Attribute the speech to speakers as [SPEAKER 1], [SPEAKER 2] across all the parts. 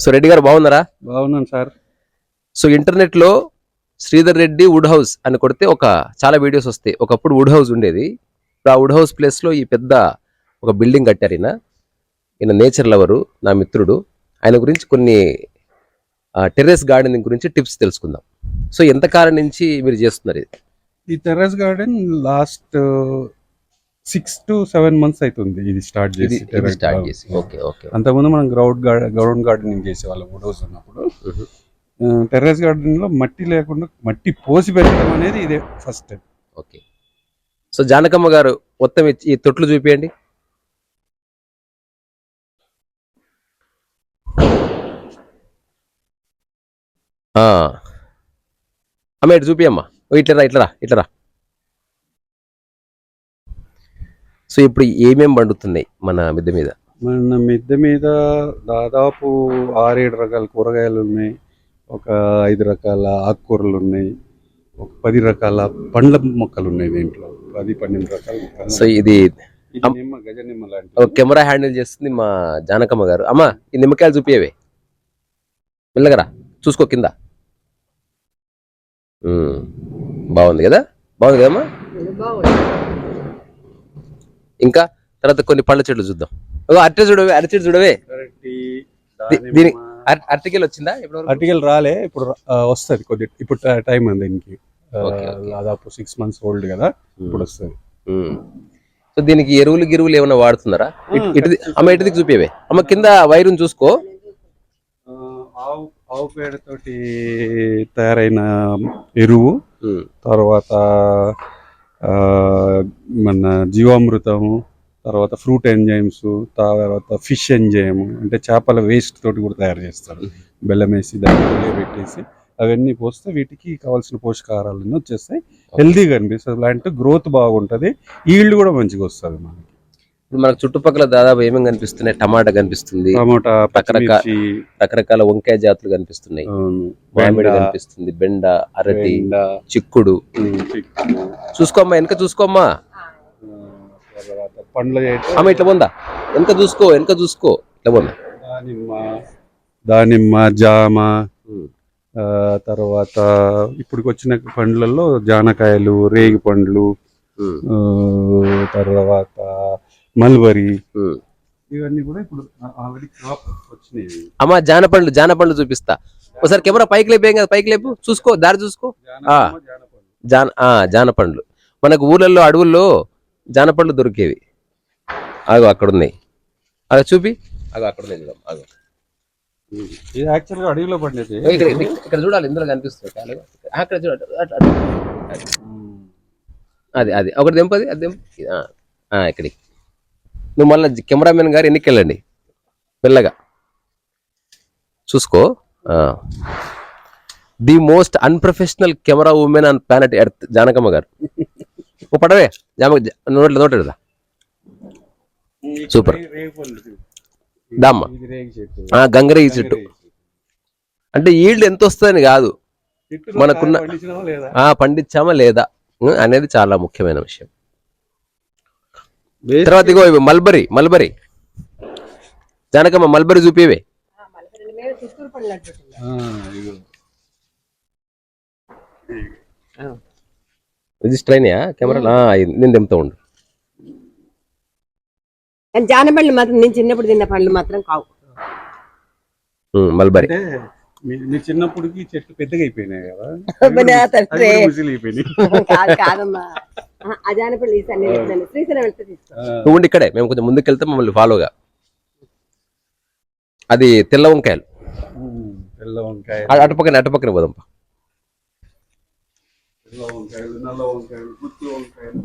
[SPEAKER 1] So Reddy గారు బాగున్నారా?
[SPEAKER 2] బాగున్నాను సార్.
[SPEAKER 1] సో ఇంటర్నెట్ లో శ్రీధర్ రెడ్డి వుడ్ హౌస్ అని కొడితే చాలా వీడియోస్ వస్తాయి. ఒకప్పుడు వుడ్ హౌస్ ఉండేది. ఇప్పుడు ఆ వుడ్ హౌస్ ప్లేస్ లో ఈ పెద్ద ఒక బిల్డింగ్ కట్టారు. ఈయన నేచర్ లవరు, నా మిత్రుడు. ఆయన గురించి కొన్ని టెర్రస్ గార్డెనింగ్ గురించి టిప్స్ తెలుసుకుందాం. సో ఎంతకాలం నుంచి మీరు చేస్తున్నారు ఇది?
[SPEAKER 2] ఈ terrace garden last 6 to 7 months అవుతుంది ఇది స్టార్ట్ చేసి.
[SPEAKER 1] Okay okay.
[SPEAKER 2] అంతకుముందు మనం గ్రౌండ్ గార్డెనింగ్ చేసేవాళ్ళం వుడ్ హౌస్ ఉన్నప్పుడు. టెర్రస్ గార్డెన్ లో మట్టి లేకుండా మట్టి పోసి పెట్టడం అనేది ఇదే first time.
[SPEAKER 1] Okay. So Janakamma గారు మొత్తం ఈ తొట్లు చూపియండి. అమ్మ ఇటు చూపియమ్మా. ఇట్లరా. సో ఇప్పుడు ఏమేం పండుతున్నాయి మన మిద్దె మీద?
[SPEAKER 2] మన మిద్దె మీద దాదాపు 6-7 రకాల కూరగాయలు ఉన్నాయి, ఒక 5 రకాల ఆకుకూరలు ఉన్నాయి, ఒక 10 రకాల పండ్ల మొక్కలు ఉన్నాయి దీంట్లో, 10-12 రకాల.
[SPEAKER 1] సో ఇది
[SPEAKER 2] నిమ్మ, గజ నిమ్మ లాంటి.
[SPEAKER 1] కెమెరా హ్యాండిల్ చేస్తుంది మా జానకమ్మ గారు. అమ్మా ఈ నిమ్మకాయలు చూపియవే, మెల్లగరా, చూసుకో కింద. బాగుంది కదమ్మా. ఇంకా తర్వాత కొన్ని పళ్ళ చెట్లు చూద్దాం. అరటి చూడవే. దీని అరటికెల్ వచ్చిందా?
[SPEAKER 2] అరటికెల్ రాలే, ఇప్పుడు వస్తుంది కొద్ది. ఇప్పుడు టైం ఉంది దీనికి. దాదాపు 6 months ఓల్డ్ కదా, ఇప్పుడు వస్తుంది.
[SPEAKER 1] సో దీనికి ఎరువులు ఏమైనా వాడుతున్నారా? అమ్మ ఇటుది చూపేవే. అమ్మ కింద వైరుని చూసుకో.
[SPEAKER 2] ఆవు పేడతోటి తయారైన ఎరువు, తర్వాత మన జీవామృతము, తర్వాత ఫ్రూట్ ఎంజైమ్స్, తర్వాత ఫిష్ ఎంజైమ్ అంటే చేపల వేస్ట్ తోటి కూడా తయారు చేస్తారు. బెల్లం వేసి దాన్ని పెట్టేసి అవన్నీ పోస్తే వీటికి కావాల్సిన పోషకాహారాలన్నీ వచ్చేస్తాయి. హెల్దీగా అనిపిస్తుంది, ప్లాంట్ గ్రోత్ బాగుంటుంది, ఈల్డ్ కూడా మంచిగా వస్తుంది మనకి.
[SPEAKER 1] ఇప్పుడు మనకు చుట్టుపక్కల దాదాపు ఏమేమి కనిపిస్తున్నాయి? టమాటా కనిపిస్తుంది, రకరకాల వంకాయ జాతులు కనిపిస్తున్నాయి, మామిడి కనిపిస్తుంది, బెండ, అరటి, చిక్కుడు. చూసుకోమ్మా, వెనక చూసుకోమ్మా.
[SPEAKER 2] పండ్ల
[SPEAKER 1] అమ్మ ఇట్లా పోందా, వెనక చూసుకో ఇట్లా పోందా.
[SPEAKER 2] దానిమ్మ, జామ, తర్వాత ఇప్పుడు వచ్చిన పండ్లలో జానకాయలు, రేగి పండ్లు, తర్వాత మల్బరీ, ఇవన్నీ కూడా ఇప్పుడు ఆల్రెడీ క్రాప్ వచ్చినాయి.
[SPEAKER 1] అమ్మా జానపండ్లు చూపిస్తా ఒకసారి. కెమెరా పైకి లేపు, ఏం కదా పైకి లేపు, చూసుకో, దారి చూసుకో. జానపండ్లు మనకు ఊళ్ళల్లో అడవుల్లో జానపండ్లు దొరికేవి. అక్కడ ఉన్నాయి, అలా చూపి. అక్కడ ఉన్నాయి చూద్దాం.
[SPEAKER 2] ఇది యాక్చువల్గా అడవిలో పండేది.
[SPEAKER 1] ఇక్కడ చూడాలి, ఇందులో కనిపిస్తుంది. అక్కడ చూడాలి, అది ఒకటి దెంపది, అది ఇక్కడికి. నువ్వు మళ్ళీ కెమెరామెన్ గారు ఎన్నికెళ్ళండి, మెల్లగా చూసుకో. The most unprofessional camera women on planet earth Janakamma గారు. ఓ పడవే నోటెడదా. సూపర్. దామ్మ గంగరేగి చెట్టు అంటే ఈల్డ్ ఎంత వస్తుందని కాదు, మనకున్న పండించామా లేదా అనేది చాలా ముఖ్యమైన విషయం. తర్వాత ఇగో ఇవి మల్బరీ. జానకమ్మ మల్బరీ చూపివే. రిజిస్టర్ అయినాయా కెమెరా? నేను తెంపుతా ఉండు.
[SPEAKER 3] జానపండ్లు మాత్రం నేను చిన్నప్పుడు తిన్న పండ్లు మాత్రం కావు.
[SPEAKER 1] మల్బరీ
[SPEAKER 2] మీ చిన్నప్పటికి చెట్లు పెద్దగా అయిపోయినాయి కదా.
[SPEAKER 3] కాదమ్మా, ఆ జానపండ్లు శ్రీశైలం వెళ్తే తీసుకో.
[SPEAKER 1] నువ్వు ఇక్కడే, మేము కొంచెం ముందుకు వెళ్తే మమ్మల్ని ఫాలోగా. అది తెల్ల వంకాయలు. అటుపక్కన పోదాంపా.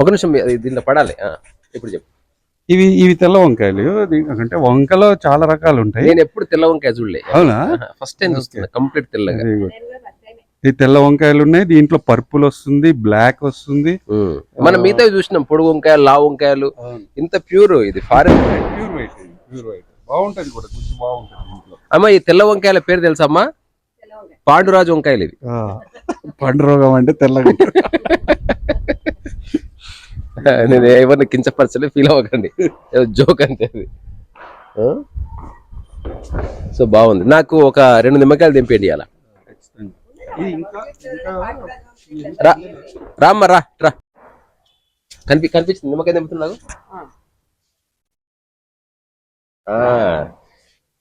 [SPEAKER 1] ఒక నిమిషం దీనిలో పడాలి. ఇప్పుడు చెప్పు.
[SPEAKER 2] ఇవి తెల్ల వంకాయలు. అంటే వంకలో చాలా రకాలు ఉంటాయి.
[SPEAKER 1] నేను ఎప్పుడు తెల్ల వంకాయ చూడలే.
[SPEAKER 2] అవునా?
[SPEAKER 1] ఫస్ట్ టైం చూస్తున్నా కంప్లీట్ తెల్లగా.
[SPEAKER 2] ఈ తెల్ల వంకాయలు ఉన్నాయి, దీంట్లో పర్పుల్ వస్తుంది, బ్లాక్ వస్తుంది.
[SPEAKER 1] మనం మిగతా చూసినాం, పొడుగు వంకాయలు, లావు వంకాయలు. ఇంత ప్యూర్, ఇది ఫారెన్
[SPEAKER 2] ప్యూర్ వైట్ బాగుంటది కూడా, కొంచెం బాగుంటది.
[SPEAKER 1] అమ్మా ఈ తెల్ల వంకాయల పేరు తెలుసా అమ్మా? పాండురాజు వంకాయలు ఇవి.
[SPEAKER 2] పండురోగం అంటే తెల్లగా.
[SPEAKER 1] నేను ఎవరిని కించపరచలే, ఫీల్ అవ్వకండి, జోక్ అంతే అది. సో బాగుంది. నాకు ఒక 2 నిమ్మకాయలు తెంపేయండి అలా.
[SPEAKER 2] ఇది ఇంకా
[SPEAKER 1] రా రామ్మా రా రా. కనిపించింది నిమ్మకాయ తెంపుతున్నావు.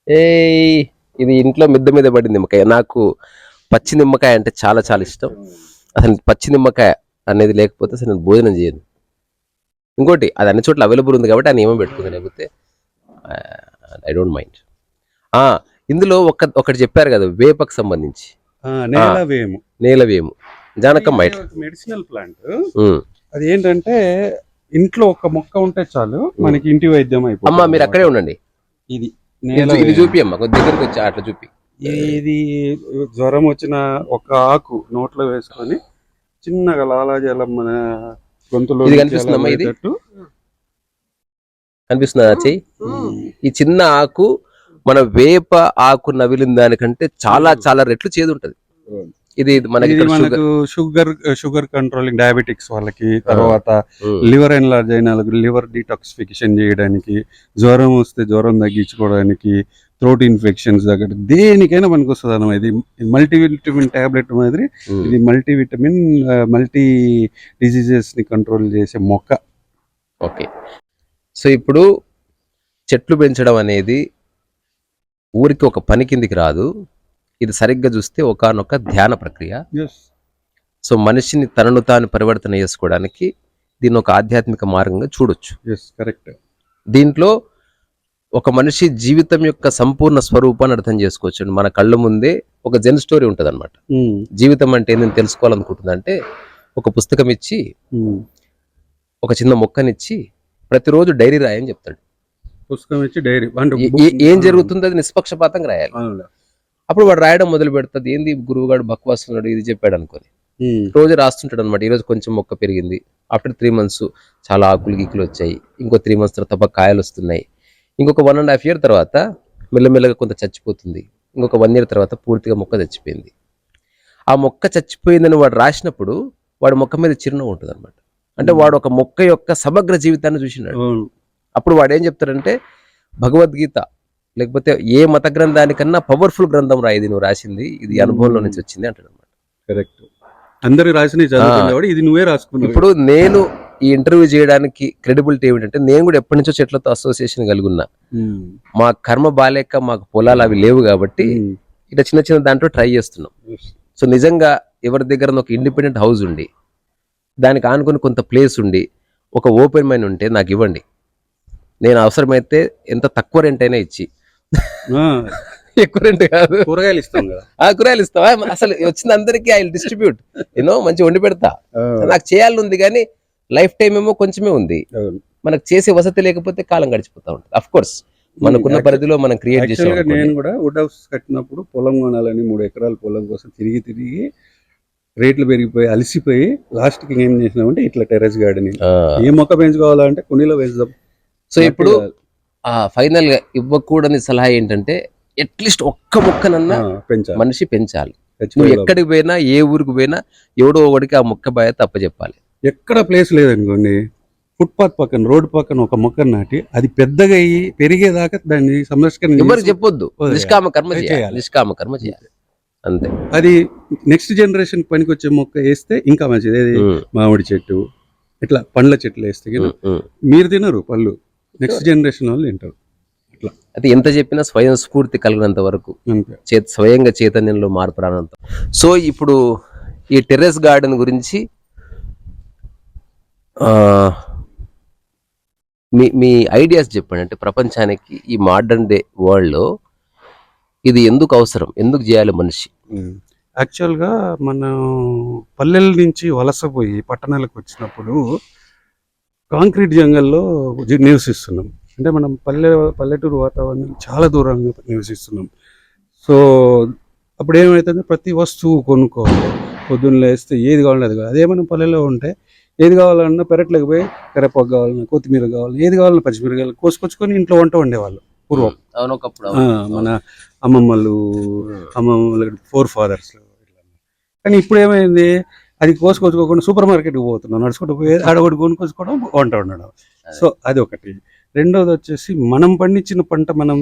[SPEAKER 1] ఏ ఇది ఇంట్లో మిద్ద మీద పడింది నిమ్మకాయ. నాకు పచ్చి నిమ్మకాయ అంటే చాలా చాలా ఇష్టం. అసలు పచ్చి నిమ్మకాయ అనేది లేకపోతే అసలు నేను భోజనం చేయను. ఇంకోటి అది అన్ని చోట్ల అవైలబుల్ ఉంది కాబట్టి ఆ నియమం పెట్టుకుంది, లేకపోతే ఐ డోంట్ మైండ్. ఇందులో ఒకటి చెప్పారు కదా వేపకు సంబంధించి, నేలవేము జానకం మైట్
[SPEAKER 2] మెడిసినల్ ప్లాంట్. అది ఏంటంటే ఇంట్లో ఒక మొక్క ఉంటే చాలు మనకి ఇంటి వైద్యం అయిపోతుంది.
[SPEAKER 1] అమ్మా మీరు అక్కడే ఉండండి. ఇది చూపి అమ్మా, కొద్ది దగ్గరికి వచ్చి అట్లా చూపి.
[SPEAKER 2] ఇది జ్వరం వచ్చిన ఒక ఆకు నోట్లో వేసుకొని చిన్నగా లాలాజలం మన గొంతులో
[SPEAKER 1] కనిపిస్తుందమ్మా. ఇది కనిపిస్తుందా చెయ్యి? ఈ చిన్న ఆకు మన వేప ఆకు నవిలిన దానికంటే చాలా చాలా రెట్లు చేదు ఉంటది. ఇది మనకు
[SPEAKER 2] షుగర్ కంట్రోలింగ్, డయాబెటిక్స్ వాళ్ళకి, తర్వాత లివర్ ఎన్లార్జ్ అయిన లివర్ డీటాక్సిఫికేషన్ చేయడానికి, జ్వరం వస్తే జ్వరం తగ్గించుకోవడానికి, థ్రోట్ ఇన్ఫెక్షన్స్ దగ్గర దేనికైనా మనకు వస్తుంది అన్నమాట. ఇది మల్టీవిటమిన్ టాబ్లెట్ మాదిరి. ఇది మల్టీవిటమిన్ మల్టీ డిసీజెస్ ని కంట్రోల్ చేసే మొక్క.
[SPEAKER 1] ఓకే, సో ఇప్పుడు చెట్లు పెంచడం అనేది ఊరికి ఒక పని కిందికి రాదు. ఇది సరిగ్గా చూస్తే ఒకానొక ధ్యాన ప్రక్రియ. సో మనిషిని తనను తాను పరివర్తన చేసుకోవడానికి దీన్ని ఒక ఆధ్యాత్మిక మార్గంగా చూడొచ్చు.
[SPEAKER 2] కరెక్ట్.
[SPEAKER 1] దీంట్లో ఒక మనిషి జీవితం యొక్క సంపూర్ణ స్వరూపాన్ని అర్థం చేసుకోవచ్చు. మన కళ్ళ ముందే ఒక జెన్ స్టోరీ ఉంటుంది అనమాట. జీవితం అంటే ఏంటని తెలుసుకోవాలనుకుంటుందంటే ఒక పుస్తకం ఇచ్చి, ఒక చిన్న మొక్కనిచ్చి ప్రతిరోజు డైరీ రాయని చెప్తాడు.
[SPEAKER 2] పుస్తకం ఇచ్చి డైరీ
[SPEAKER 1] ఏం జరుగుతుంది అది నిష్పక్షపాతంగా రాయాలి. అప్పుడు వాడు రాయడం మొదలు పెడుతుంది. ఏంది గురువుగాడు బక్వాస్తున్నాడు ఇది చెప్పాడు అనుకొని రోజు రాస్తుంటాడు అనమాట. ఈరోజు కొంచెం మొక్క పెరిగింది, ఆఫ్టర్ 3 months చాలా ఆకులు గీకులు వచ్చాయి, ఇంకో 3 months తర్వాత కాయలు వస్తున్నాయి, ఇంకొక 1.5 years తర్వాత మెల్లమెల్లగా కొంత చచ్చిపోతుంది, ఇంకొక 1 year తర్వాత పూర్తిగా మొక్క చచ్చిపోయింది. ఆ మొక్క చచ్చిపోయిందని వాడు రాసినప్పుడు వాడు మొక్క మీద చిరునవ్వు ఉంటుంది అనమాట. అంటే వాడు ఒక మొక్క యొక్క సమగ్ర జీవితాన్ని చూసినాడు. అప్పుడు వాడు ఏం చెప్తాడంటే భగవద్గీత లేకపోతే ఏ మత గ్రంథానికన్నా పవర్ఫుల్ గ్రంథం రా ఇది, నువ్వు రాసింది ఇది అనుభవంలో నుంచి వచ్చింది అంటాడు అనమాట.
[SPEAKER 2] కరెక్ట్. అందరూ రాసిన ఇది నువ్వే రాసుకున్నావు.
[SPEAKER 1] ఇప్పుడు నేను ఈ ఇంటర్వ్యూ చేయడానికి క్రెడిబిలిటీ ఏమిటంటే నేను కూడా ఎప్పటి నుంచో చెట్లతో అసోసియేషన్ కలిగి ఉన్నా. మా కర్మ బాలేక మాకు పొలాలు అవి లేవు కాబట్టి ఇట్లా చిన్న చిన్న దాంట్లో ట్రై చేస్తున్నాం. సో నిజంగా ఎవరి దగ్గర ఒక ఇండిపెండెంట్ హౌస్ ఉండి దానికి ఆనుకొని కొంత ప్లేస్ ఉండి ఒక ఓపెన్ మైండ్ ఉంటే నాకు ఇవ్వండి. నేను అవసరమైతే ఎంత తక్కువ రెంట్ అయినా ఇచ్చి, ఎక్కువ రెంట్ కాదు,
[SPEAKER 2] కూరగాయలు ఇస్తాం కదా,
[SPEAKER 1] కూరగాయలు ఇస్తావా అసలు వచ్చిన అందరికీ ఐ డిస్ట్రిబ్యూట్ మంచిగా వండి పెడతా. నాకు చేయాలని ఉంది కానీ లైఫ్ టైం ఏమో కొంచెమే ఉంది. మనకు చేసే వసతి లేకపోతే కాలం గడిచిపోతా ఉంటుంది. అఫ్ కోర్స్ మనకున్న పరిధిలో మనం క్రియేట్ చేసాం.
[SPEAKER 2] నేను కూడా వుడ్ హౌస్ కట్టినప్పుడు పొలం కొనాలని 3 ఎకరాల పొలం కోసం తిరిగి రేట్లు పెరిగిపోయి అలసిపోయి లాస్ట్కి ఏం చేసినామంటే ఇట్లా టెర్రస్ గార్డెనింగ్. ఏ మొక్క పెంచుకోవాలంటే కుండీలో పెంచుదాం.
[SPEAKER 1] సో ఇప్పుడు ఫైనల్ గా ఇవ్వకూడని సలహా ఏంటంటే అట్లీస్ట్ ఒక్క మొక్కనన్నా మనిషి పెంచాలి. నువ్వు ఎక్కడికి పోయినా ఏ ఊరికి పోయినా ఎవడో ఒకడికి ఆ మొక్క బాధ్యత అప్పచెప్పాలి.
[SPEAKER 2] ఎక్కడ ప్లేస్ లేదనుకోండి, ఫుట్పాత్ పక్కన రోడ్డు పక్కన ఒక మొక్క నాటి అది పెద్దగా అయ్యి పెరిగేదాకా దాన్ని సంరక్షణ
[SPEAKER 1] ఎవరికి చెప్పొద్దు. నిష్కామ కర్మ చేయాలి అంతే.
[SPEAKER 2] అది నెక్స్ట్ జనరేషన్ పనికి వచ్చే మొక్క వేస్తే ఇంకా మంచిది. మామిడి చెట్టు ఇట్లా పండ్ల చెట్లు వేస్తే మీరు తినరు పళ్ళు, నెక్స్ట్ జనరేషన్ వాళ్ళు తింటారు. అట్లా
[SPEAKER 1] అయితే ఎంత చెప్పినా స్వయం స్ఫూర్తి కలిగినంత వరకు, స్వయంగా చైతన్యంలో మార్పు రానంత. సో ఇప్పుడు ఈ టెర్రస్ గార్డెన్ గురించి మీ ఐడియాస్ చెప్పండి. అంటే ప్రపంచానికి ఈ మోడర్న్ డే వరల్డ్ లో ఇది ఎందుకు అవసరం, ఎందుకు చేయాలి మనిషి?
[SPEAKER 2] యాక్చువల్గా మనం పల్లెల నుంచి వలసపోయి పట్టణాలకు వచ్చినప్పుడు కాంక్రీట్ జంగల్లో నివసిస్తున్నాం. అంటే మనం పల్లెటూరు వాతావరణం చాలా దూరంగా నివసిస్తున్నాం. సో అప్పుడు ఏమవుతుంది, ప్రతి వస్తువు కొనుక్కోవాలి, పొద్దున్న లేస్తే ఏది కావాలని అది కావాలి. అదే మనం పల్లెలో ఉంటే ఏది కావాలన్నా పెరట్లోకి పోయి కరివేపాకు కావాలన్నా, కొత్తిమీర కావాలన్నా, ఏది కావాలన్నా పచ్చిమిరకాయలు కోసుకొచ్చుకొని ఇంట్లో వంట వండేవాళ్ళు పూర్వం. మన అమ్మమ్మలు 4 fathers. కానీ ఇప్పుడు ఏమైంది, అది కోసుకొచ్చుకోకుండా సూపర్ మార్కెట్కి పోతున్నాం, నడుచుకుంటూ పోయి ఆడొకటి కొనుక్కొచ్చుకోవడం, వంట వండడం. సో అది ఒకటి. రెండోది వచ్చేసి మనం పండించిన పంట మనం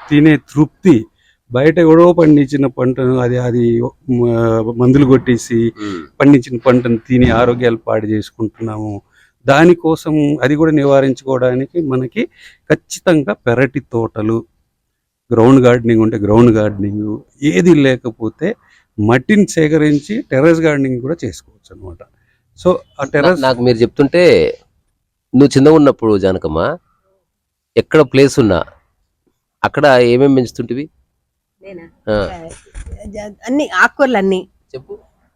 [SPEAKER 2] తినే తృప్తి, బయట ఎవడో పండించిన పంటను అది మందులు కొట్టేసి పండించిన పంటను తిని ఆరోగ్యాలు పాడు చేసుకుంటున్నాము. దానికోసం అది కూడా నివారించుకోవడానికి మనకి ఖచ్చితంగా పెరటి తోటలు, గ్రౌండ్ గార్డెనింగ్ ఉంటే గ్రౌండ్ గార్డెనింగ్, ఏది లేకపోతే మట్టిని సేకరించి టెర్రస్ గార్డెనింగ్ కూడా చేసుకోవచ్చు అనమాట. సో ఆ టెర్రస్
[SPEAKER 1] నాకు మీరు చెప్తుంటే, నువ్వు చిన్నగా ఉన్నప్పుడు జానకమ్మ ఎక్కడ ప్లేస్ ఉన్నా అక్కడ ఏమేమి పెంచుతుంటివి?
[SPEAKER 3] నేనా?
[SPEAKER 1] ఆ,
[SPEAKER 3] అన్ని ఆకుకూరలు అన్ని,
[SPEAKER 1] చెప్పు.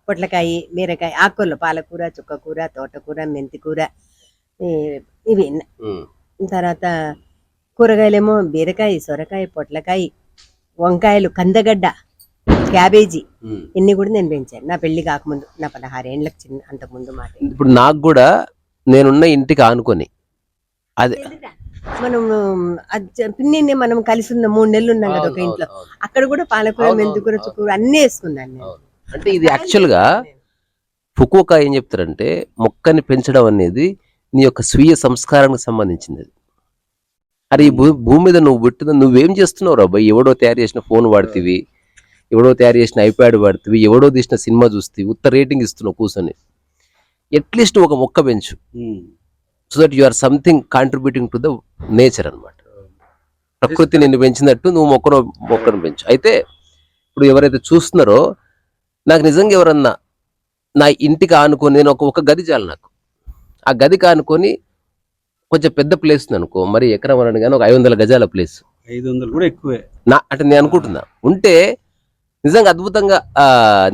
[SPEAKER 3] పొట్లకాయ, బీరకాయ, ఆకుకూరలు, పాలకూర, చుక్కకూర, తోటకూర, మెంతికూర, ఇవి.
[SPEAKER 1] ఉమ్,
[SPEAKER 3] తర్వాత కూరగాయలేమో బీరకాయ, సొరకాయ, పొట్లకాయ, వంకాయలు, కందగడ్డ, క్యాబేజీ,
[SPEAKER 1] ఉమ్.
[SPEAKER 3] ఇన్ని కూడా నేను పెంచాను నా పెళ్లి కాకముందు. నా 16 ఏళ్ళకి చిన్న అంతకుముందు మాట.
[SPEAKER 1] ఇప్పుడు నాకు కూడా నేనున్న ఇంటికి ఆనుకొని అదే
[SPEAKER 3] మనం పిన్ని మనం కలిసి ఉన్న 3 నెలలు ఉన్నాం కదా ఒక ఇంట్లో. అక్కడ కూడా పాలకూర, మెంతికూర, చుక్కకూర అన్నీ వేసుకున్నాను నేను.
[SPEAKER 1] అంటే ఇది యాక్చువల్గా ఫుకువోకా ఏం చెప్తారంటే, మొక్కని పెంచడం అనేది నీ యొక్క స్వీయ సంస్కారానికి సంబంధించింది. అరే ఈ భూమి మీద నువ్వు పుట్టిన నువ్వేం చేస్తున్నావు రా బాయ్? ఎవడో తయారు చేసిన ఫోన్ వాడుతీవి, ఎవడో తయారు చేసిన ఐప్యాడ్ వాడుతీవి, ఎవడో తీసిన సినిమా చూస్తీవి, ఉత్త రేటింగ్ ఇస్తున్నావు కూర్చొని. అట్లీస్ట్ ఒక మొక్క పెంచు, so that you or something contributing to the nature అనమాట. ప్రకృతి నిన్ను పెంచినట్టు నువ్వు మొక్కను పెంచు. అయితే ఇప్పుడు ఎవరైతే చూస్తున్నారో, నాకు నిజంగా ఎవరన్నా నా ఇంటికి ఆనుకొని, నేను ఒక గది చాలు నాకు, ఆ గదికి ఆనుకొని కొంచెం పెద్ద ప్లేస్ ఉంది అనుకో, మరి ఎకరం అనను కానీ ఒక 500 గజాల ప్లేస్,
[SPEAKER 2] 500 కూడా ఎక్కువే
[SPEAKER 1] అంటే నేను అనుకుంటున్నా ఉంటే నిజంగా అద్భుతంగా.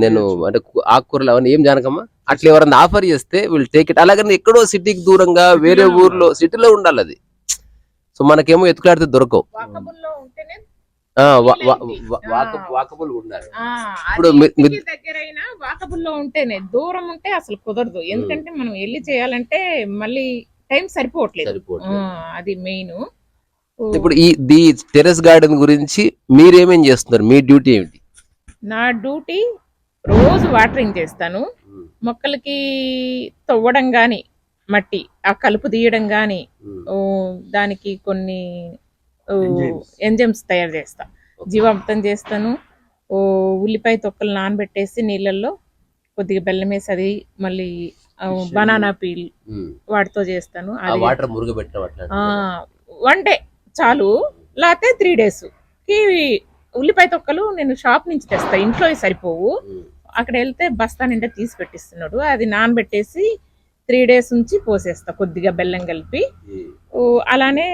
[SPEAKER 1] నేను అంటే ఆకుకూరలు అవన్నీ ఏం జానకమ్మా అట్లా ఎవరన్నా ఆఫర్ చేస్తే విల్ టేక్ ఇట్. అలాగని ఎక్కడో సిటీకి దూరంగా వేరే ఊర్లో, సిటీలో ఉండాలి అది. సో మనకేమో ఎత్తుకులాడితే దొరకవు. వాకబుల్ ఉండాలి. ఇప్పుడు
[SPEAKER 4] దగ్గరైనా వాకబుల్ లో ఉంటేనే, దూరం ఉంటే అసలు కుదరదు. ఎందుకంటే మనం వెళ్ళి చేయాలంటే మళ్ళీ టైం సరిపోవట్లేదు. అది మెయిన్.
[SPEAKER 1] ఇప్పుడు ఈ టెర్రస్ గార్డెన్ గురించి మీరేమేం చేస్తున్నారు? మీ డ్యూటీ ఏమిటి?
[SPEAKER 4] నా డ్యూటీ రోజు వాటరింగ్ చేస్తాను. మొక్కలకి తవ్వడం గాని, మట్టి ఆ కలుపు తీయడం గాని, దానికి కొన్ని ఎంజైమ్స్ తయారు చేస్తా, జీవామృతం చేస్తాను. ఉల్లిపాయ తొక్కలు నానబెట్టేసి నీళ్ళల్లో కొద్దిగా బెల్లం వేసి, అది మళ్ళీ బనానా పీల్ వాటితో చేస్తాను. అది 1 డే చాలు, లేకపోతే 3 days కి. ఉల్లిపాయ తొక్కలు నేను షాప్ నుంచి తెస్తా, ఇంట్లో సరిపోవు. అక్కడ వెళ్తే బస్తా నిండా తీసి పెట్టిస్తున్నాడు. అది నానబెట్టేసి 3 days ఉంచి పోసేస్తా, కొద్దిగా బెల్లం కలిపి. అలానే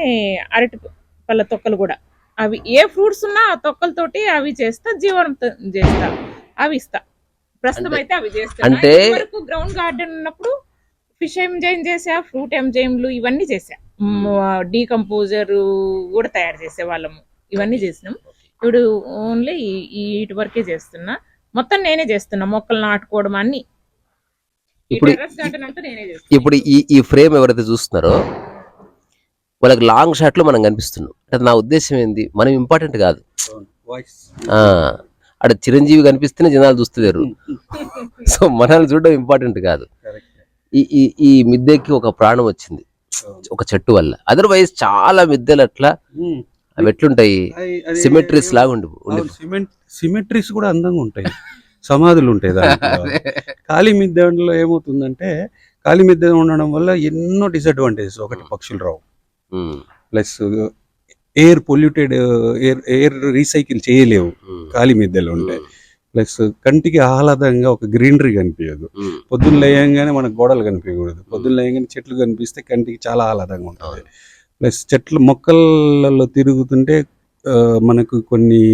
[SPEAKER 4] అరటి పళ్ళ తొక్కలు కూడా, అవి ఏ ఫ్రూట్స్ ఉన్నా ఆ తొక్కలతోటి అవి చేస్తా, జీవనం చేస్తా, అవి ఇస్తా. ప్రస్తుతం అయితే అవి చేస్తా. అంటే గ్రౌండ్ గార్డెన్ ఉన్నప్పుడు ఫిష్ ఎంజైమ్ చేసా, ఫ్రూట్ ఎంజైమ్లు ఇవన్నీ చేసా, డీకంపోజర్ కూడా తయారు చేసే వాళ్ళము, ఇవన్నీ చేసినాం. ఇప్పుడు ఓన్లీ వీటి వరకే చేస్తున్నా. మొత్తం నేనే చేస్తున్నా, మొక్కలు నాటుకోవడం అన్ని.
[SPEAKER 1] ఇప్పుడు ఈ ఫ్రేమ్ ఎవరైతే చూస్తున్నారో వాళ్ళకి లాంగ్ షాట్ లో మనం కనిపిస్తున్నాం. అంటే నా ఉద్దేశం ఏంది, మనం ఇంపార్టెంట్ కాదు. అక్కడ చిరంజీవి కనిపిస్తేనే జనాలు చూస్తున్నారు. సో మనల్ని చూడడం ఇంపార్టెంట్ కాదు. ఈ మిద్దెకి ఒక ప్రాణం వచ్చింది ఒక చెట్టు వల్ల. అదర్వైజ్ చాలా మిద్దెలు అట్లా అవి ఎట్లుంటాయి, సిమెట్రీస్ లాగా
[SPEAKER 2] సిమెట్రీస్ కూడా అందంగా ఉంటాయి, సమాధులు ఉంటాయి దాంట్లో. ఖాళీ మిద్దెలో ఏమవుతుందంటే, ఖాళీ మిద్దె ఉండడం వల్ల ఎన్నో డిసడ్వాంటేజెస్. ఒకటి, పక్షులు రావు, plus air polluted, air recycle చేయలేవు ఖాళీ మిద్దెలు ఉంటాయి. ప్లస్ కంటికి ఆహ్లాదంగా ఒక గ్రీనరీ కనిపించదు. పొద్దున్న లేయంగానే మనకు గోడలు కనిపించకూడదు, పొద్దున్న లేయంగానే చెట్లు కనిపిస్తే కంటికి చాలా ఆహ్లాదంగా ఉంటుంది. ప్లస్ చెట్లు మొక్కలలో తిరుగుతుంటే మనకు కొన్ని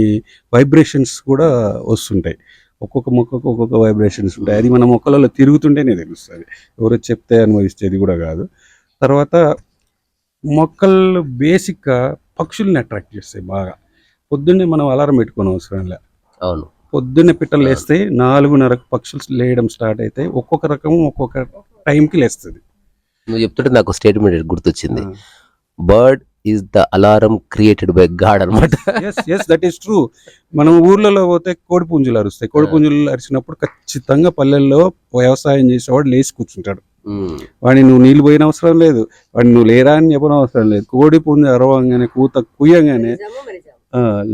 [SPEAKER 2] వైబ్రేషన్స్ కూడా వస్తుంటాయి. ఒక్కొక్క మొక్కకు ఒక్కొక్క వైబ్రేషన్స్ ఉంటాయి. అది మన మొక్కలలో తిరుగుతుంటేనే తెలుస్తుంది, ఎవరో చెప్తే అనుభవిస్తేది కూడా కాదు. తర్వాత మొక్కలు బేసిక్గా పక్షుల్ని అట్రాక్ట్ చేస్తాయి బాగా. పొద్దున్నే మనం అలారం పెట్టుకోని అవసరం లే.
[SPEAKER 1] అవును,
[SPEAKER 2] పొద్దున్నే పిట్టలు లేస్తాయి, 4:30కు పక్షులు లేయడం స్టార్ట్ అవుతాయి. ఒక్కొక్క రకం ఒక్కొక్క టైంకి లేస్తుంది.
[SPEAKER 1] నువ్వు చెప్తుంటే నాకు స్టేట్మెంట్ గుర్తొచ్చింది, bird is the alarm created by God అనమాట.
[SPEAKER 2] That is true. మనం ఊర్లలో పోతే కోడి పుంజులు అరుస్తాయి. కోడి పుంజులు అరిచినప్పుడు ఖచ్చితంగా పల్లెల్లో వ్యవసాయం చేసేవాడు లేచి కూర్చుంటాడు. వాడిని నువ్వు నీళ్ళు పోయిన అవసరం లేదు, వాడిని నువ్వు లేరా అని చెప్పిన అవసరం లేదు. కోడి పుంజు అరవంగానే, కూత కుయ్యంగానే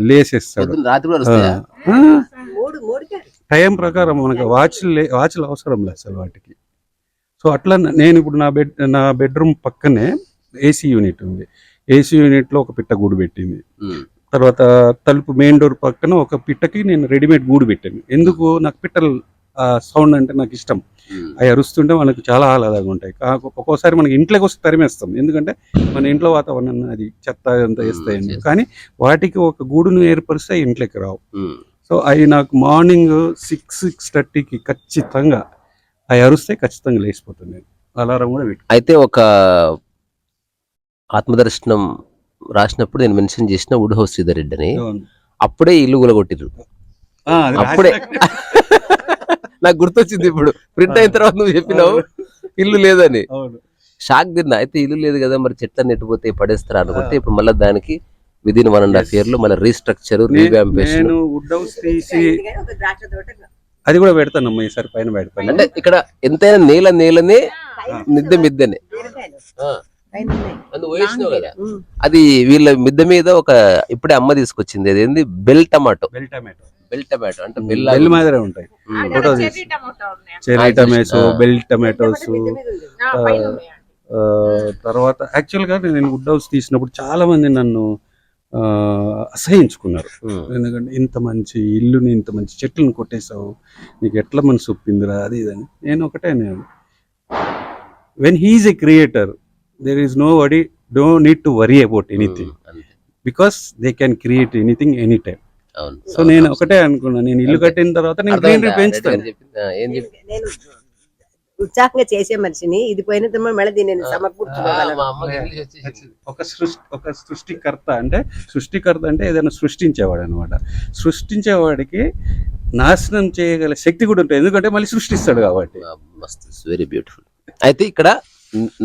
[SPEAKER 2] లేసేస్తాడు.
[SPEAKER 1] పొద్దున్న రాత్రి కూడా వస్తాయా?
[SPEAKER 2] టైం ప్రకారం మనకు వాచ్లు అవసరం లేదు అసలు వాటికి. సో అట్లా నేను ఇప్పుడు నా బెడ్రూమ్ పక్కనే ఏసీ యూనిట్ ఉంది. ఏసీ యూనిట్లో ఒక పిట్ట గూడు పెట్టింది. తర్వాత తలుపు మెయిన్ డోర్ పక్కన ఒక పిట్టకి నేను రెడీమేడ్ గూడు పెట్టాను. ఎందుకు, నాకు పిట్టలు సౌండ్ అంటే నాకు ఇష్టం. అవి అరుస్తుంటే మనకు చాలా ఆహ్లాదంగా ఉంటాయి. ఒక్కోసారి మనకి ఇంట్లోకి వస్తే తరిమేస్తాం, ఎందుకంటే మన ఇంట్లో వాతావరణం అది చెత్త అంతా వేస్తాయండి. కానీ వాటికి ఒక గూడును ఏర్పరిస్తే ఇంట్లోకి రావు. సో అవి నాకు మార్నింగ్ 6-6:30కి ఖచ్చితంగా అవి అరుస్తే ఖచ్చితంగా లేచిపోతుంది. అలారం కూడా పెట్టి.
[SPEAKER 1] అయితే ఒక ఆత్మదర్శనం రాసినప్పుడు నేను మెన్షన్ చేసిన వుడ్ హౌస్ శ్రీధర్ రెడ్డి అని, అప్పుడే ఇల్లు గులగొట్టిరు. అప్పుడే నాకు గుర్తొచ్చింది ఇప్పుడు, ప్రింట్ అయిన తర్వాత నువ్వు చెప్పినావు ఇల్లు లేదని. షాక్ తిన్నా. అయితే ఇల్లు లేదు కదా, మరి చెట్లను నెట్టిపోతే పడేస్తారా అనుకుంటే ఇప్పుడు మళ్ళీ దానికి విదిన్ 1.5 year లో మళ్ళీ రీస్ట్రక్చర్, రీవ్యాంపేషన్.
[SPEAKER 2] వుడ్ హౌస్ తీసి అది కూడా పెడతానమ్మా ఈసారి పైన పెడతాను.
[SPEAKER 1] అంటే ఇక్కడ ఎంతైనా నేలనే మిద్దెనే అందుకు వేసినావు కదా. అది వీళ్ళ మిద్దె మీద ఒక ఇప్పుడే అమ్మ తీసుకొచ్చింది, అదేంది బెల్ టమాటో అంటే
[SPEAKER 2] బెల్ మాదిరే ఉంటాయి. Cherry tomato, bell tomatoes. తర్వాత యాక్చువల్ గా నేను వుడ్ హౌస్ తీసినప్పుడు చాలా మంది నన్ను అసహించుకున్నారు. ఎందుకంటే ఇంత మంచి ఇల్లుని, ఇంత మంచి చెట్లను కొట్టేసావు, నీకు ఎట్లా మనసు ఒప్పిందిరా అది ఇదని. నేను ఒకటే, when he is a creator there is nobody, don't need to worry about anything because they can create anything anytime. So నేను ఒకటే అనుకున్నా, నేను ఇల్లు కట్టిన తర్వాత నేను గ్రీనరీ పెంచుతాను.
[SPEAKER 3] నేను ఉత్సాహంగా చేసే మనిషిని, ఇది పోయిన తర్వాత మళ్ళీ దీన్ని సమకూర్చుకోగలను.
[SPEAKER 2] ఒక సృష్టికర్త అంటే ఏదైనా సృష్టించేవాడు అనమాట. సృష్టించేవాడికి నాశనం చేయగల శక్తి కూడా ఉంటుంది, ఎందుకంటే మళ్ళీ సృష్టిస్తాడు కాబట్టి.
[SPEAKER 1] Very beautiful. అయితే ఇక్కడ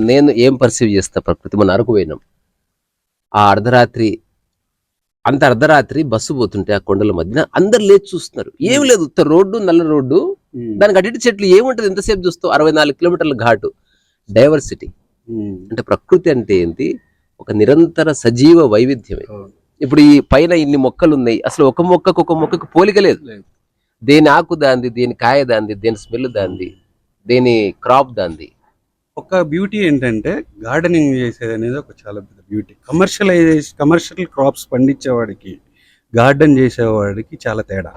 [SPEAKER 1] నేను ఏం పర్సీవ్ చేస్తా, ప్రకృతి మన అరకు పోయినాం, ఆ అర్ధరాత్రి బస్సు పోతుంటే ఆ కొండల మధ్యన అందరు లేచి చూస్తున్నారు. ఏం లేదు, ఉత్త రోడ్డు, నల్ల రోడ్డు, దానికి అటు చెట్లు ఏముంటది, ఎంతసేపు చూస్తావు, 64 kilometers ఘాటు. డైవర్సిటీ అంటే ప్రకృతి అంటే ఏంటి, ఒక నిరంతర సజీవ వైవిధ్యమే. ఇప్పుడు ఈ పైన ఇన్ని మొక్కలు ఉన్నాయి, అసలు ఒక మొక్కకు పోలిక లేదు. దేని ఆకు దాంది, దేని కాయ దాంది, దేని స్మెల్ దాంది, దేని క్రాప్ దాంది.
[SPEAKER 2] ఒక బ్యూటీ ఏంటంటే గార్డెనింగ్ చేసేది అనేది ఒక చాలా పెద్ద బ్యూటీ. కమర్షియల్ క్రాప్స్ పండించేవాడికి, గార్డెన్ చేసేవాడికి చాలా తేడా.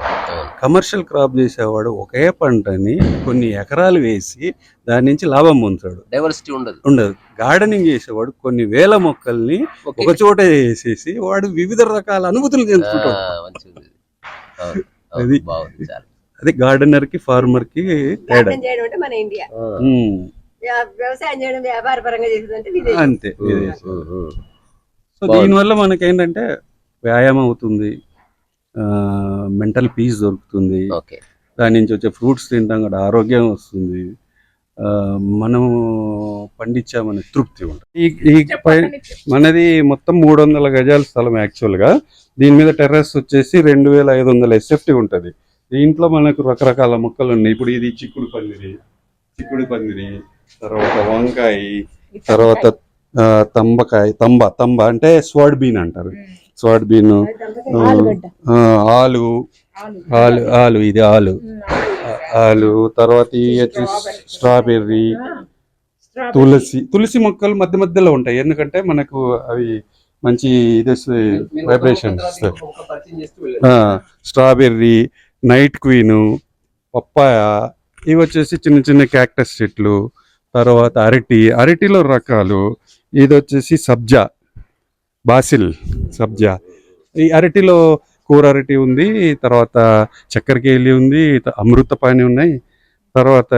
[SPEAKER 2] కమర్షియల్ క్రాప్ చేసేవాడు ఒకే పంటని కొన్ని ఎకరాలు వేసి దాని నుంచి లాభం పొందుతాడు,
[SPEAKER 1] డైవర్సిటీ
[SPEAKER 2] ఉండదు. గార్డెనింగ్ చేసేవాడు కొన్ని వేల మొక్కల్ని ఒక చోట వేసేసి వాడు వివిధ రకాల అనుభూతులు చెందుతుంటాడు. అది గార్డెనర్ కి, ఫార్మర్ కి తేడా.
[SPEAKER 3] మన ఇండియా వ్యవసాయం చేయడం వ్యాపార పరంగా చేసేదంటే
[SPEAKER 2] అంతే. సో దీనివల్ల మనకేంటంటే వ్యాయామం అవుతుంది, మెంటల్ పీస్ దొరుకుతుంది, దాని నుంచి వచ్చే ఫ్రూట్స్ తింటాం కదా, ఆరోగ్యం వస్తుంది, మనము పండించామనే తృప్తి ఉంటుంది. మనది మొత్తం 300 గజాల స్థలం యాక్చువల్గా. దీని మీద టెర్రస్ వచ్చేసి 2500 SFT ఉంటుంది. దీంట్లో మనకు రకరకాల మొక్కలు ఉన్నాయి. ఇప్పుడు ఇది చిక్కుడు పందిరి, తర్వాత వంకాయ, తర్వాత తంబ అంటే స్వాడ్ బీన్ అంటారు. స్వాడ్ బీన్, ఆలు, ఇది ఆలు. తర్వాత స్ట్రాబెర్రీ, తులసి మొక్కలు మధ్యలో ఉంటాయి, ఎందుకంటే మనకు అవి మంచి ఇది వైబ్రేషన్స్ ఇస్తాయి. స్ట్రాబెర్రీ, నైట్ క్వీను, పప్పాయ, ఇవి వచ్చేసి చిన్న క్యాక్టస్ చెట్లు. తర్వాత అరటిలో రకాలు, ఇది వచ్చేసి సబ్జా. ఈ అరటిలో కూర అరటి ఉంది, తర్వాత చక్కెరకేళి ఉంది, అమృతపాణి ఉన్నాయి. తర్వాత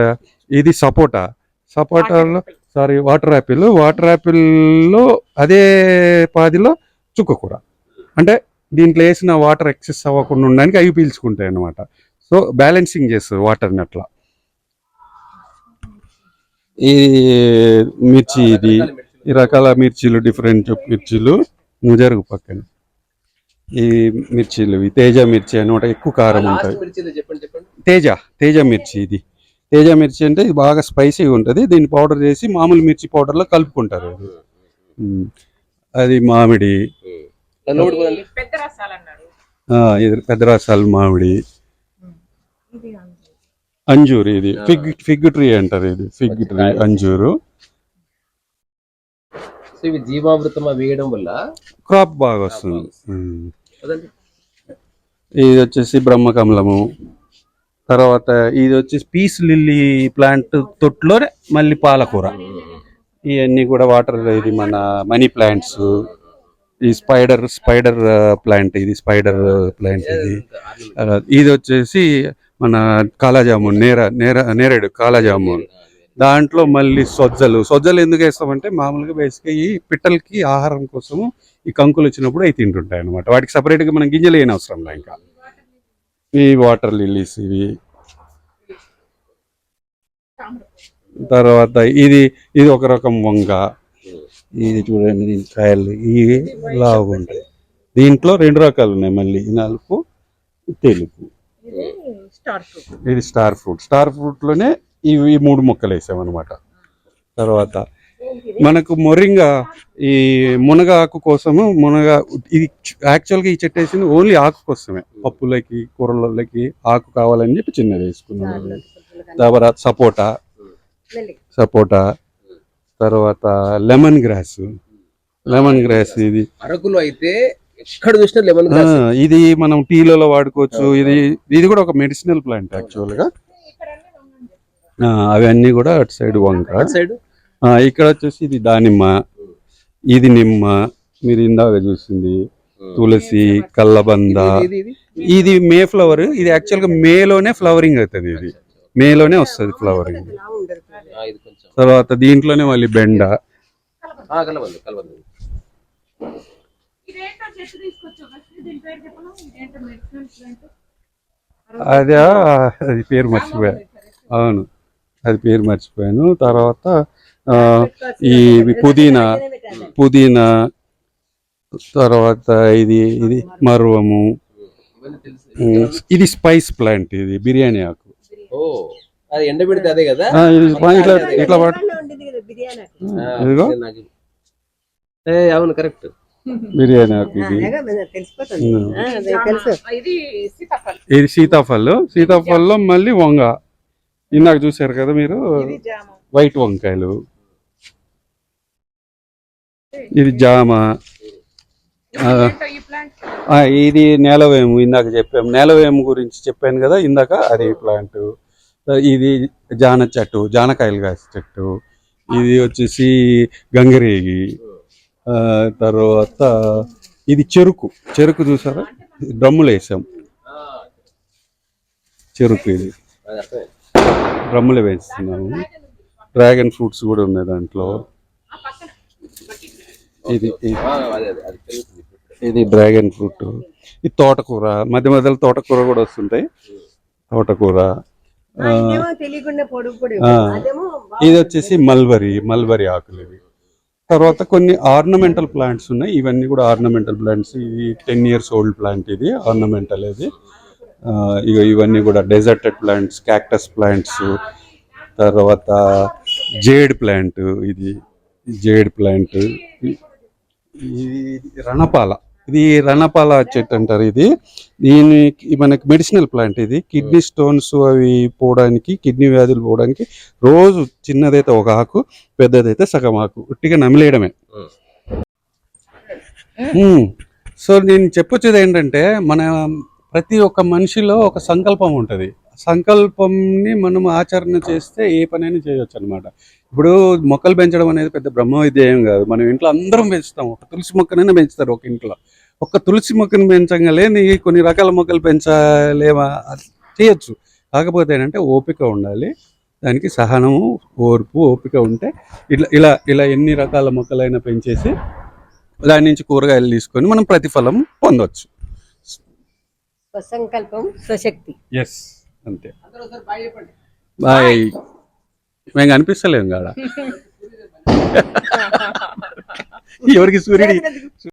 [SPEAKER 2] ఇది సపోటాలో వాటర్ యాపిల్లో అదే పాదిలో చుక్కకూర. అంటే దీంట్లో వేసిన వాటర్ ఎక్సెస్ అవ్వకుండా ఉండడానికి అవి పీల్చుకుంటాయి అన్నమాట. సో బ్యాలెన్సింగ్ చేస్తుంది వాటర్ని అట్లా. ఈ మిర్చి, ఈ రకాల మిర్చీలు, డిఫరెంట్ మిర్చీలు. నువ్వు జరుగు పక్కన. ఈ మిర్చీలు తేజ మిర్చి అనమాట, ఎక్కువ కారం ఉంటుంది. తేజ మిర్చి. ఇది తేజ మిర్చి అంటే ఇది బాగా స్పైసీగా ఉంటుంది. దీన్ని పౌడర్ చేసి మామూలు మిర్చి పౌడర్లో కలుపుకుంటారు. అది మామిడి,
[SPEAKER 1] లోపలికి పోదండి.
[SPEAKER 4] పెద్ద రసాలు అన్నారు.
[SPEAKER 2] ఇది పెద్ద రసాలు మామిడి,
[SPEAKER 4] ఇది
[SPEAKER 2] అంజూరు, ఇది ఫిగ్ ట్రీ అంటారు, ఇది ఫిగ్ ట్రీ అంజూరు.
[SPEAKER 1] సో ఇవి జీవామృతం వేయడం వల్ల
[SPEAKER 2] క్రాప్ బాగా వస్తుంది.
[SPEAKER 1] కదండి.
[SPEAKER 2] ఇది వచ్చేసి బ్రహ్మకమలము. తర్వాత ఇది వచ్చేసి పీస్ లిల్లీ ప్లాంట్ తొట్టులోనే మళ్ళీ పాలకూర. ఇవన్నీ కూడా వాటర్, ఇది మన మనీ ప్లాంట్స్. ఈ స్పైడర్ ప్లాంట్, ఇది స్పైడర్ ప్లాంట్. ఇది వచ్చేసి మన కాలాజామున్, నేరేడు కాలాజామున్. దాంట్లో మళ్ళీ సొజ్జలు ఎందుకు వేస్తామంటే మామూలుగా బేసిక్గా ఈ పిట్టలకి ఆహారం కోసము ఈ కంకులు వచ్చినప్పుడు అవి తింటుంటాయి అనమాట. వాటికి సపరేట్గా మనం గింజలు ఏం అవసరం లే. ఇంకా ఈ వాటర్ లిల్లీస్ ఇవి. తర్వాత ఇది ఒక రకం వంగ. ఇది చూడండి, దీని కాయలు ఇవి లావుగా ఉంటాయి. దీంట్లో 2 రకాలు ఉన్నాయి మళ్ళీ, నలుపు తెలుపు. ఇది స్టార్ ఫ్రూట్ లోనే ఇవి 3 మొక్కలు వేసామన్నమాట. తర్వాత మనకు మొరింగా, ఈ మునగ ఆకు కోసము, ఇది యాక్చువల్గా ఈ చెట్టు వేసింది ఓన్లీ ఆకు కోసమే, పప్పులకి కూరలకి ఆకు కావాలని చెప్పి చిన్నది వేసుకున్నాము. తర్వాత సపోటా, తర్వాత లెమన్ గ్రాస్. ఇది
[SPEAKER 1] అరకులో అయితే ఎక్కడ చూసినా లెమన్ గ్రాస్.
[SPEAKER 2] ఇది మనం టీలలో వాడుకోవచ్చు. ఇది కూడా ఒక మెడిసినల్ ప్లాంట్ యాక్చువల్ గా. అవన్నీ కూడా అటు సైడ్ వంక. ఇక్కడ వచ్చేసి ఇది దానిమ్మ, ఇది నిమ్మ, మీరు ఇందాక చూసింది తులసి, కల్లబంద. ఇది మే ఫ్లవర్. ఇది యాక్చువల్ గా మేలోనే ఫ్లవరింగ్ అవుతుంది. ఇది మేలోనే వస్తుంది ఫ్లవరింగ్. తర్వాత దీంట్లోనే మళ్ళీ బెండ. అది పేరు మర్చిపోయాను. అవును, అది పేరు మర్చిపోయాను. తర్వాత ఈ పుదీనా. తర్వాత ఇది మరువము. ఇది స్పైస్ ప్లాంట్, ఇది బిర్యానీ ఆకు.
[SPEAKER 1] ఎండబెడితే అదే కదా.
[SPEAKER 2] ఇట్లా
[SPEAKER 1] అవును, కరెక్ట్.
[SPEAKER 2] బిర్యానీ ఆకు. ఇది సీతాఫల్లో మళ్ళీ వంగ. ఇందాక చూసారు కదా మీరు, వైట్ వంకాయలు. ఇది జామ. ఇది నేలవేము. ఇందాక చెప్పాము, నేలవేము గురించి చెప్పాను కదా ఇందాక, అది ప్లాంట్. ఇది జానకాయలు కాసే చెట్టు. ఇది వచ్చేసి గంగిరేగి. తర్వాత ఇది చెరుకు చూసారా, డ్రమ్ములు వేసాం. చెరుకు ఇది డ్రమ్ములు వేస్తున్నాము. డ్రాగన్ ఫ్రూట్స్ కూడా ఉన్నాయి దాంట్లో. ఇది డ్రాగన్ ఫ్రూట్. ఇది తోటకూర. మధ్య మధ్యలో తోటకూర కూడా వస్తుంటాయి. తోటకూర. ఇది వచ్చేసి మల్బరీ ఆకులు ఇవి. తర్వాత కొన్ని ఆర్నమెంటల్ ప్లాంట్స్ ఉన్నాయి. ఇవన్నీ కూడా ఆర్నమెంటల్ ప్లాంట్స్. ఇది 10 years old ప్లాంట్. ఇది ఆర్నమెంటల్. ఇది ఇవన్నీ కూడా డెజర్టెడ్ ప్లాంట్స్, క్యాక్టస్ ప్లాంట్స్. తర్వాత జేడ్ ప్లాంట్. ఇది జేడ్ ప్లాంట్. ఇది రణపాల చెట్టు అంటారు. దీనికి మనకి మెడిసినల్ ప్లాంట్. ఇది కిడ్నీ స్టోన్స్ అవి పోవడానికి, కిడ్నీ వ్యాధులు పోవడానికి రోజు చిన్నదైతే ఒక ఆకు, పెద్దదైతే సగం ఆకు ఉట్టిగా నమిలేయడమే. సో నేను చెప్పొచ్చేది ఏంటంటే, మన ప్రతి ఒక్క మనిషిలో ఒక సంకల్పం ఉంటుంది. సంకల్పంని మనం ఆచరణ చేస్తే ఏ పనైనా చేయొచ్చు అనమాట. ఇప్పుడు మొక్కలు పెంచడం అనేది పెద్ద బ్రహ్మ విద్య ఏం కాదు. మనం ఇంట్లో అందరం పెంచుతాం. ఒక తులసి మొక్కనైనా పెంచుతారు ఒక ఇంట్లో. ఒక తులసి మొక్కను పెంచగలేని కొన్ని రకాల మొక్కలు పెంచలేమా, చేయొచ్చు. కాకపోతే ఏంటంటే ఓపిక ఉండాలి. దానికి సహనము, ఓర్పు, ఓపిక ఉంటే ఇలా ఎన్ని రకాల మొక్కలైనా పెంచేసి దాని నుంచి కూరగాయలు తీసుకొని మనం ప్రతిఫలం పొందవచ్చు.
[SPEAKER 3] సంకల్పం స్వశక్తి.
[SPEAKER 2] ఎస్, అంతే. బాయ్. మేము కనిపిస్తలేము కాడ. ఎవరికి సూర్యుడి